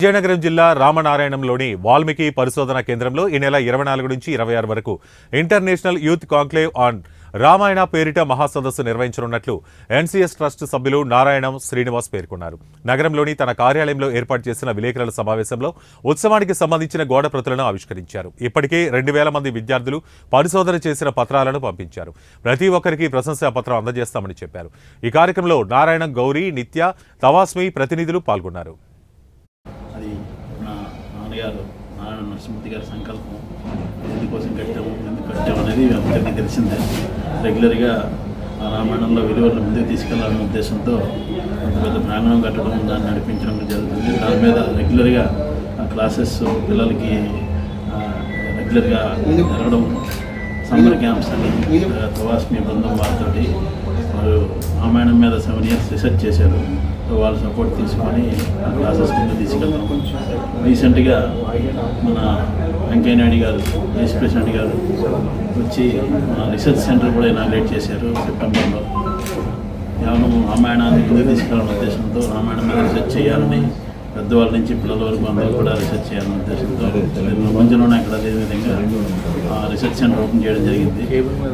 విజయనగరం జిల్లా రామనారాయణంలోని వాల్మీకి పరిశోధన కేంద్రంలో ఈ నెల 24 నుంచి 26 వరకు international youth conclave on Ramayana పేరిట మహాసదస్సు నిర్వహించనున్నట్లు ఎన్సీఎస్ ట్రస్ట్ సభ్యులు నారాయణం శ్రీనివాస్ పేర్కొన్నారు. నగరంలోని తన కార్యాలయంలో ఏర్పాటు చేసిన విలేకరుల సమావేశంలో ఉత్సవానికి సంబంధించిన గోడ ప్రతులను ఆవిష్కరించారు. ఇప్పటికే 2000 మంది విద్యార్థులు పరిశోధన చేసిన పత్రాలను పంపించారు. ప్రతి ఒక్కరికి ప్రశంసా పత్రం అందజేస్తామని చెప్పారు. ఈ కార్యక్రమంలో నారాయణం, గౌరీ, నిత్య, తవాస్మి ప్రతినిధులు పాల్గొన్నారు. అది నా నాన్నగారు నారాయణ నరసింహమూర్తి గారి సంకల్పం. ఎందుకోసం కట్టాము, ఎందుకు కట్టాము అనేది అందరికీ తెలిసిందే. రెగ్యులర్గా రామాయణంలో విలువలను ముందుకు తీసుకెళ్లాలనే ఉద్దేశంతో అంత పెద్ద ప్రాంగణం కట్టడం, దాన్ని నడిపించడం జరుగుతుంది. దాని మీద రెగ్యులర్గా క్లాసెస్ పిల్లలకి రెగ్యులర్గా జరగడం, సమ్మర్ క్యాంప్స్ అని తవాస్మి బృందం వారితోటి వారు రామాయణం మీద 7 years రీసెర్చ్ చేశారు. వాళ్ళ సపోర్ట్ తీసుకొని క్లాసెస్ కింద తీసుకెళ్తాం. రీసెంట్గా మన వెంకయ్య నాయుడు గారు, వైస్ ప్రెసిడెంట్ గారు వచ్చి మన రీసెర్చ్ సెంటర్ కూడా ఇనాగ్రేట్ చేశారు సెప్టెంబర్లో. కేవలం రామాయణాన్ని ముందుకు తీసుకెళ్ళాలనే ఉద్దేశంతో రామాయణం మీద రీసెర్చ్ చేయాలని, పెద్దవాళ్ళ నుంచి పిల్లల వరకు అందరూ కూడా రీసెర్చ్ చేయాలనే ఉద్దేశంతో ప్రపంచంలోనే అక్కడ అదే విధంగా రీసెర్చ్ సెంటర్ ఓపెన్ చేయడం జరిగింది.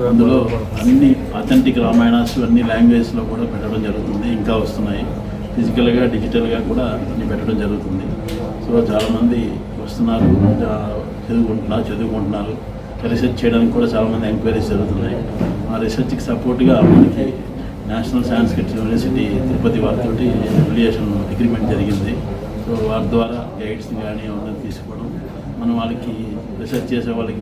అందులో అన్ని అథెంటిక్ రామాయణాస్ అన్ని లాంగ్వేజ్లో కూడా పెట్టడం జరుగుతుంది. ఇంకా వస్తున్నాయి. ఫిజికల్గా, డిజిటల్గా కూడా అన్ని పెట్టడం జరుగుతుంది. సో చాలామంది వస్తున్నారు, చదువుకుంటున్నారు. రీసెర్చ్ చేయడానికి కూడా చాలామంది ఎంక్వైరీస్ జరుగుతున్నాయి. ఆ రీసెర్చ్కి సపోర్ట్గా మనకి నేషనల్ సాంస్క్రిట్ యూనివర్సిటీ తిరుపతి వారితో అఫిలియేషన్ అగ్రిమెంట్ జరిగింది. సో వారి ద్వారా గైడ్స్ కానీ ఎవరైనా తీసుకోవడం, మనం వాళ్ళకి రీసెర్చ్ చేసే వాళ్ళకి